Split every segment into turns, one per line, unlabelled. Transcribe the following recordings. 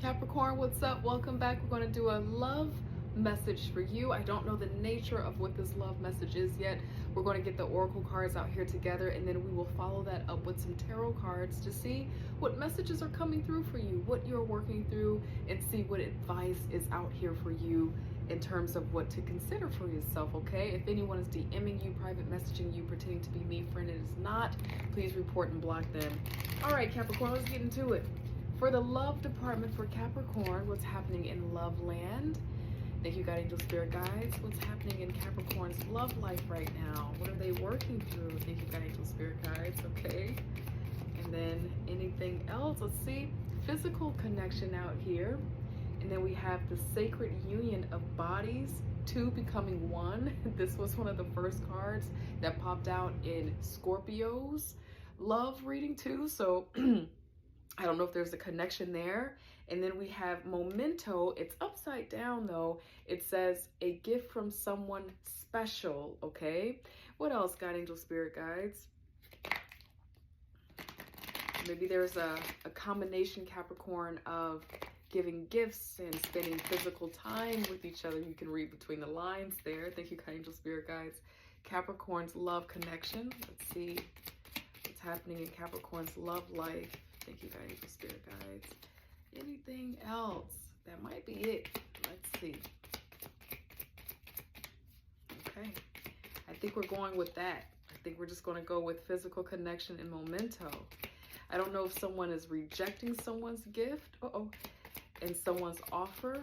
Capricorn, what's up? Welcome back. We're going to do a love message for you. I don't know the nature of what this love message is yet. We're going to get the oracle cards out here together, and then we will follow that up with some tarot cards to see what messages are coming through for you, what you're working through, and see what advice is out here for you in terms of what to consider for yourself, okay? If anyone is DMing you, private messaging you, pretending to be me, friend, it is not, please report and block them. All right, Capricorn, let's get into it. For the love department for Capricorn, what's happening in love land? Thank you, God, angel, spirit guides. What's happening in Capricorn's love life right now? What are they working through? Thank you, God, angel, spirit guides. Okay. And then anything else? Let's see. Physical connection out here. And then we have the sacred union of bodies, two becoming one. This was one of the first cards that popped out in Scorpio's love reading too. So I don't know if there's a connection there. And then we have memento. It's upside down though. It says a gift from someone special. Okay. What else, God, angel, spirit guides? Maybe there's a combination, Capricorn, of giving gifts and spending physical time with each other. You can read between the lines there. Thank you, God, angel, spirit guides. Capricorn's love connection. Let's see what's happening in Capricorn's love life. Thank you, God, angel, spirit guides. Anything else? That might be it. Let's see. Okay. I think we're going with that. I think we're just going to go with physical connection and memento. I don't know if someone is rejecting someone's gift and someone's offer.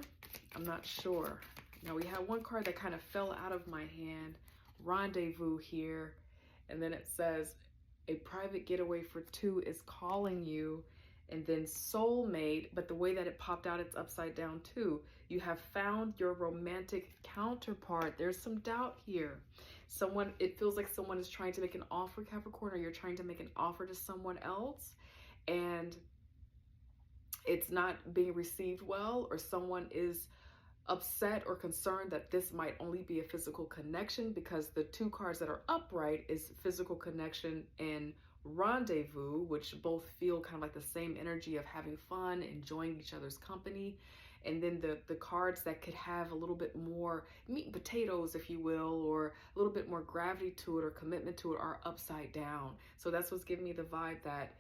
I'm not sure. Now we have one card that kind of fell out of my hand. Rendezvous here. And then it says, a private getaway for two is calling you, and then soulmate, but the way that it popped out, it's upside down too. You have found your romantic counterpart. There's some doubt here. It feels like someone is trying to make an offer, Capricorn, or you're trying to make an offer to someone else, and it's not being received well, or someone is upset or concerned that this might only be a physical connection, because the two cards that are upright is physical connection and rendezvous, which both feel kind of like the same energy of having fun, enjoying each other's company. And then the cards that could have a little bit more meat and potatoes, if you will, or a little bit more gravity to it or commitment to it, are upside down. So that's what's giving me the vibe that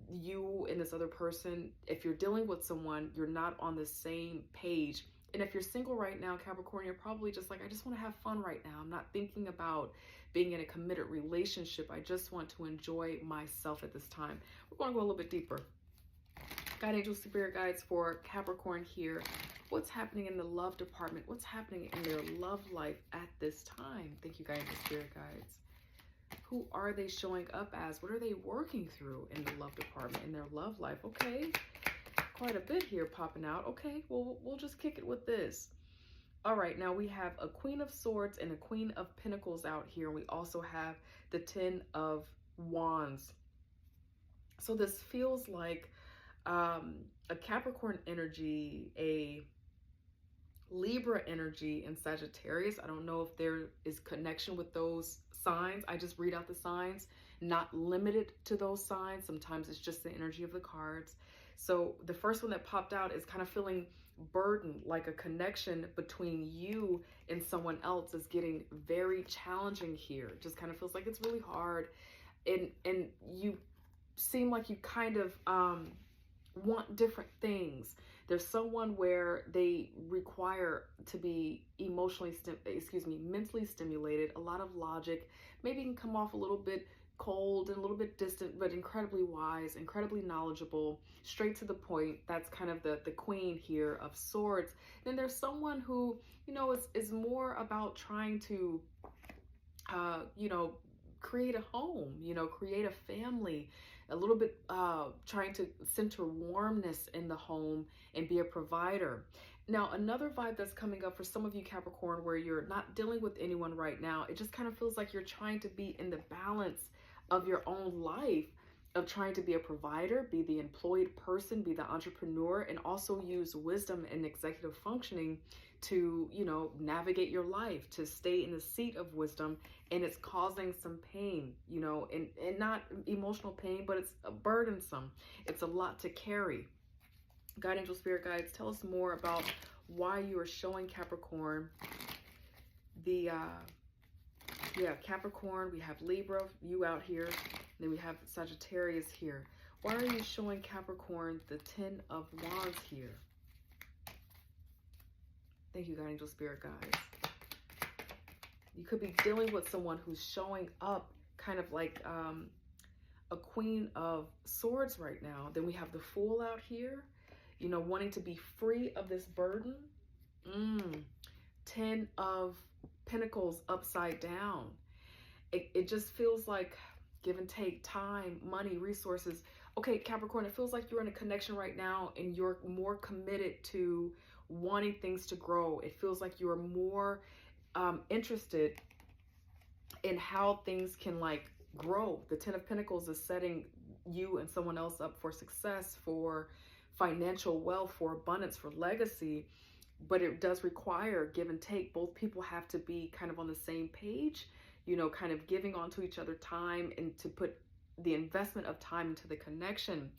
you and this other person, if you're dealing with someone, you're not on the same page. And if you're single right now, Capricorn, you're probably just like, I just want to have fun right now. I'm not thinking about being in a committed relationship. I just want to enjoy myself at this time. We're going to go a little bit deeper. God, angel, spirit guides for Capricorn here. What's happening in the love department? What's happening in their love life at this time? Thank you, God, angel, spirit guides. Who are they showing up as? What are they working through in the love department, in their love life? Okay. Quite a bit here popping out. Okay, well, we'll just kick it with this. All right, now we have a Queen of Swords and a Queen of Pentacles out here. We also have the 10 of Wands. So this feels like a Capricorn energy, a Libra energy, and Sagittarius. I don't know if there is connection with those signs. I just read out the signs, not limited to those signs. Sometimes it's just the energy of the cards. So the first one that popped out is kind of feeling burdened, like a connection between you and someone else is getting very challenging here. It just kind of feels like it's really hard, and you seem like you kind of want different things. There's someone where they require to be mentally stimulated, a lot of logic, maybe can come off a little bit cold and a little bit distant, but incredibly wise, incredibly knowledgeable, straight to the point. That's kind of the Queen here of Swords. Then there's someone who, you know, is more about trying to, create a home, create a family, a little bit trying to center warmness in the home and be a provider. Now, another vibe that's coming up for some of you, Capricorn, where you're not dealing with anyone right now, it just kind of feels like you're trying to be in the balance of your own life, of trying to be a provider, be the employed person, be the entrepreneur, and also use wisdom and executive functioning to, navigate your life, to stay in the seat of wisdom. And it's causing some pain, and not emotional pain, but it's burdensome. It's a lot to carry. God, angel, spirit guides, tell us more about why you are showing Capricorn the, Capricorn. We have Libra, you out here. And then we have Sagittarius here. Why are you showing Capricorn the 10 of Wands here? Thank you, God, angel, spirit guides. You could be dealing with someone who's showing up kind of like a Queen of Swords right now. Then we have the Fool out here, you know, wanting to be free of this burden. 10 of Pentacles upside down. It just feels like give and take, time, money, resources. Okay, Capricorn, it feels like you're in a connection right now and you're more committed to wanting things to grow. It feels like you're more interested in how things can like grow. The 10 of Pentacles is setting you and someone else up for success, for financial wealth, for abundance, for legacy. But it does require give and take. Both people have to be kind of on the same page, you know, kind of giving onto each other time and to put the investment of time into the connection.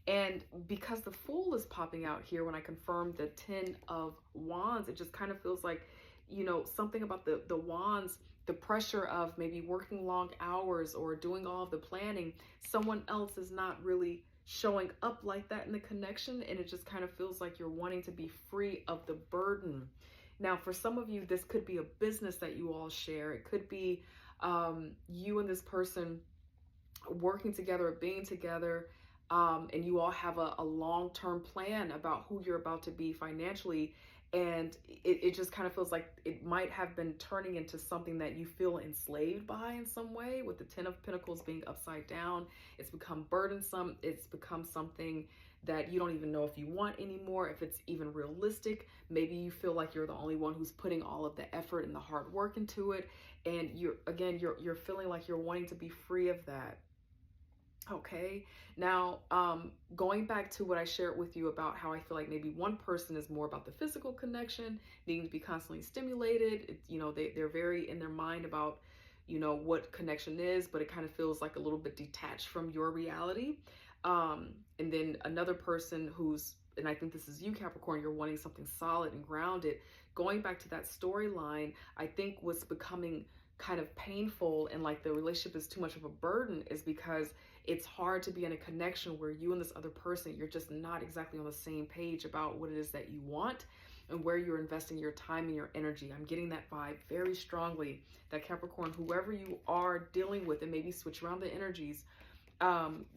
And because the Fool is popping out here, when I confirmed the 10 of Wands, it just kind of feels like, you know, something about the Wands, the pressure of maybe working long hours or doing all of the planning. Someone else is not really showing up like that in the connection, and it just kind of feels like you're wanting to be free of the burden. Now, for some of you, this could be a business that you all share. It could be you and this person working together, being together, and you all have a long-term plan about who you're about to be financially. And it just kind of feels like it might have been turning into something that you feel enslaved by in some way, with the 10 of Pentacles being upside down. It's become burdensome. It's become something that you don't even know if you want anymore, if it's even realistic. Maybe you feel like you're the only one who's putting all of the effort and the hard work into it. And you're feeling like you're wanting to be free of that. Okay, now going back to what I shared with you about how I feel like maybe one person is more about the physical connection, needing to be constantly stimulated. You know, they're very in their mind about, you know, what connection is, but it kind of feels like a little bit detached from your reality. And then another person who's, and I think this is you, Capricorn, you're wanting something solid and grounded. Going back to that storyline, I think what's becoming kind of painful and like the relationship is too much of a burden is because it's hard to be in a connection where you and this other person, you're just not exactly on the same page about what it is that you want and where you're investing your time and your energy. I'm getting that vibe very strongly that Capricorn, whoever you are dealing with, and maybe switch around the energies,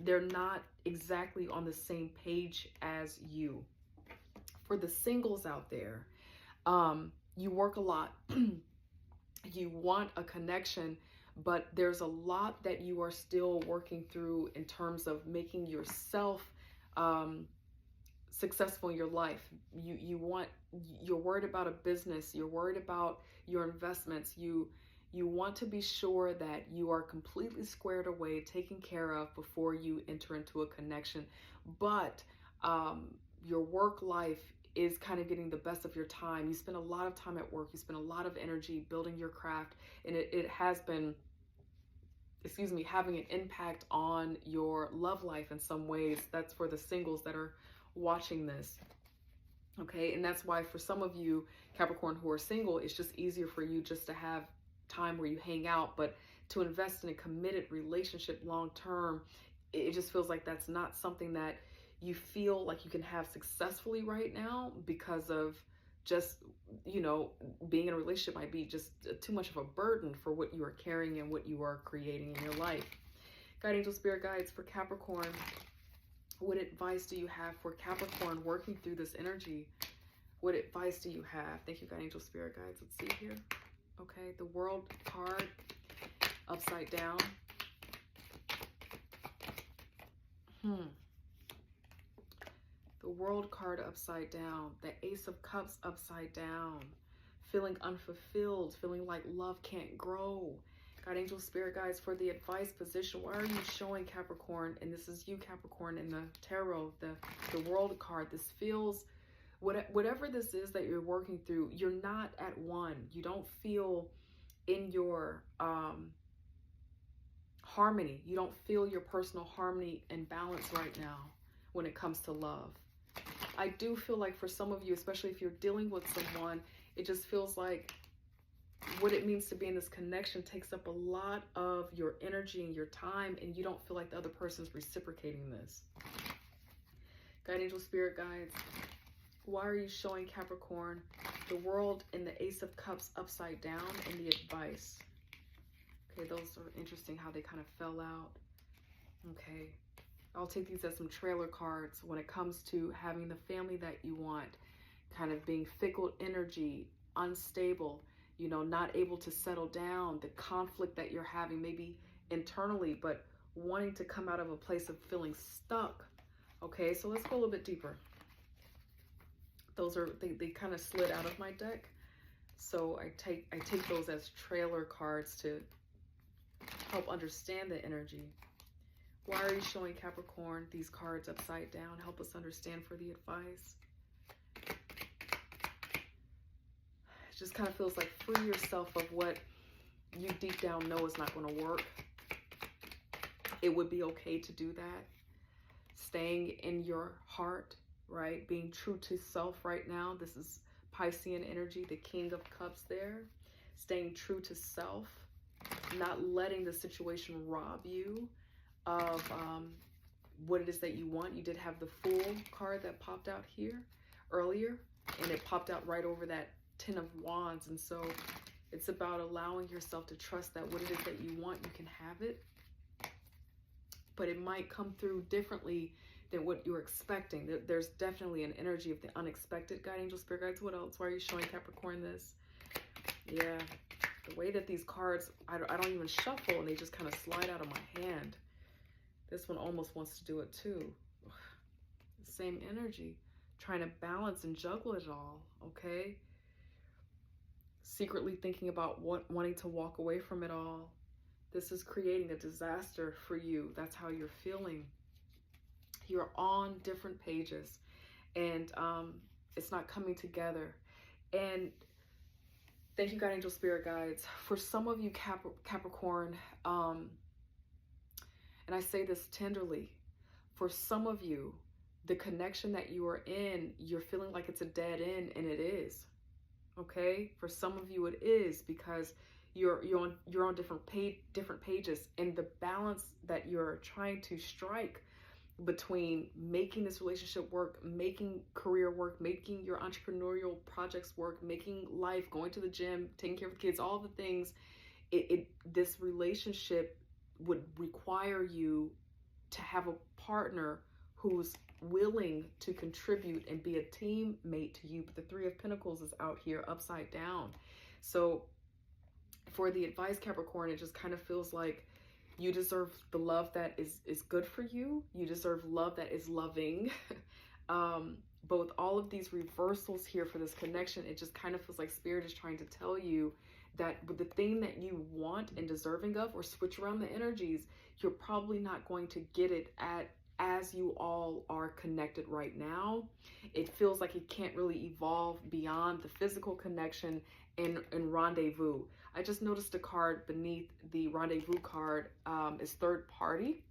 they're not exactly on the same page as you. For the singles out there, you work a lot. You want a connection, but there's a lot that you are still working through in terms of making yourself successful in your life. You're worried about a business, you're worried about your investments, you want to be sure that you are completely squared away, taken care of before you enter into a connection. But your work life is kind of getting the best of your time. You spend a lot of time at work, you spend a lot of energy building your craft, and it has been, having an impact on your love life in some ways. That's for the singles that are watching this. Okay, and that's why for some of you, Capricorn, who are single, it's just easier for you just to have time where you hang out, but to invest in a committed relationship long term, it just feels like that's not something that you feel like you can have successfully right now because of just, you know, being in a relationship might be just too much of a burden for what you are carrying and what you are creating in your life. God, angel, spirit guides for Capricorn, what advice do you have for Capricorn working through this energy? What advice do you have? Thank you, God, angel, spirit guides. Let's see here. Okay, the World card upside down. The World card upside down. The Ace of Cups upside down. Feeling unfulfilled. Feeling like love can't grow. God, angel, spirit guides for the advice position. Why are you showing Capricorn? And this is you, Capricorn, in the tarot, the World card. This feels, whatever this is that you're working through, you're not at one. You don't feel in your harmony. You don't feel your personal harmony and balance right now when it comes to love. I do feel like for some of you, especially if you're dealing with someone, it just feels like what it means to be in this connection takes up a lot of your energy and your time, and you don't feel like the other person's reciprocating this. Guide angel spirit guides, why are you showing Capricorn the World and the Ace of Cups upside down and the advice? Okay, those are interesting how they kind of fell out. Okay, I'll take these as some trailer cards when it comes to having the family that you want, kind of being fickle energy, unstable, you know, not able to settle down, the conflict that you're having maybe internally, but wanting to come out of a place of feeling stuck. Okay, so let's go a little bit deeper. Those are, they kind of slid out of my deck. So I take those as trailer cards to help understand the energy. Why are you showing Capricorn these cards upside down? Help us understand for the advice. It just kind of feels like free yourself of what you deep down know is not going to work. It would be okay to do that. Staying in your heart, right? Being true to self right now. This is Piscean energy, the King of Cups there. Staying true to self. Not letting the situation rob you of what it is that you want. You did have the Fool card that popped out here earlier, and it popped out right over that Ten of Wands. And so it's about allowing yourself to trust that what it is that you want, you can have it. But it might come through differently than what you're expecting. There's definitely an energy of the unexpected. Guide angel spirit guides, what else? Why are you showing Capricorn this? Yeah, the way that these cards, I don't even shuffle, and they just kind of slide out of my hand. This one almost wants to do it too. Same energy, trying to balance and juggle it all, okay? Secretly thinking about wanting to walk away from it all. This is creating a disaster for you. That's how you're feeling. You're on different pages, and it's not coming together. And thank you, Guide Angel Spirit Guides. For some of you, Capricorn, and I say this tenderly, for some of you, the connection that you are in, you're feeling like it's a dead end, and it is. Okay? For some of you, it is, because you're on different pages, and the balance that you're trying to strike between making this relationship work, making career work, making your entrepreneurial projects work, making life, going to the gym, taking care of kids, all the things, this relationship would require you to have a partner who's willing to contribute and be a teammate to you. But the Three of Pentacles is out here upside down. So for the advice, Capricorn, it just kind of feels like you deserve the love that is good for you. You deserve love that is loving. Both all of these reversals here for this connection, it just kind of feels like Spirit is trying to tell you that with the thing that you want and deserving of, or switch around the energies, you're probably not going to get it as you all are connected right now. It feels like it can't really evolve beyond the physical connection and rendezvous. I just noticed a card beneath the rendezvous card is third party.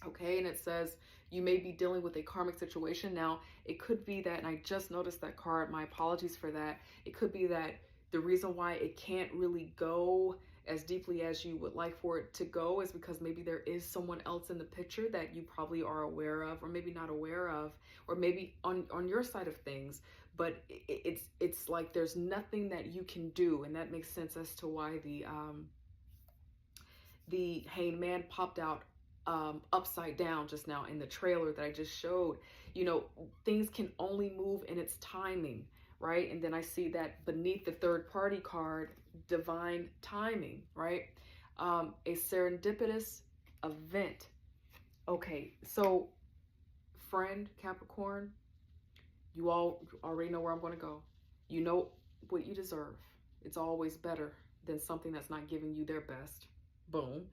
Okay, and it says you may be dealing with a karmic situation. Now, it could be that, and I just noticed that card, my apologies for that. It could be that the reason why it can't really go as deeply as you would like for it to go is because maybe there is someone else in the picture that you probably are aware of, or maybe not aware of, or maybe on your side of things. But it's like there's nothing that you can do, and that makes sense as to why the Hanged Man popped out upside down just now in the trailer that I just showed. You know, things can only move in its timing, right? And then I see that beneath the third party card, divine timing, right? A serendipitous event. Okay, so friend Capricorn, you all already know where I'm going to go. You know what you deserve. It's always better than something that's not giving you their best. Boom.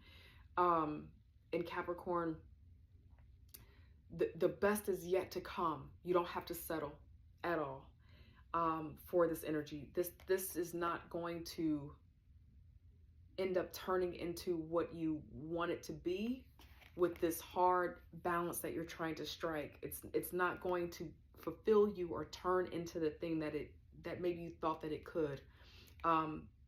In Capricorn, the best is yet to come. You don't have to settle at all for this energy. This is not going to end up turning into what you want it to be, with this hard balance that you're trying to strike. It's not going to fulfill you or turn into the thing that maybe you thought that it could.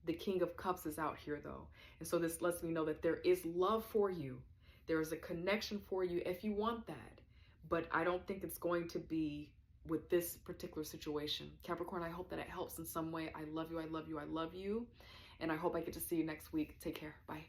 The King of Cups is out here though. And so this lets me know that there is love for you. There is a connection for you if you want that. But I don't think it's going to be with this particular situation. Capricorn, I hope that it helps in some way. I love you. I love you. I love you. And I hope I get to see you next week. Take care. Bye.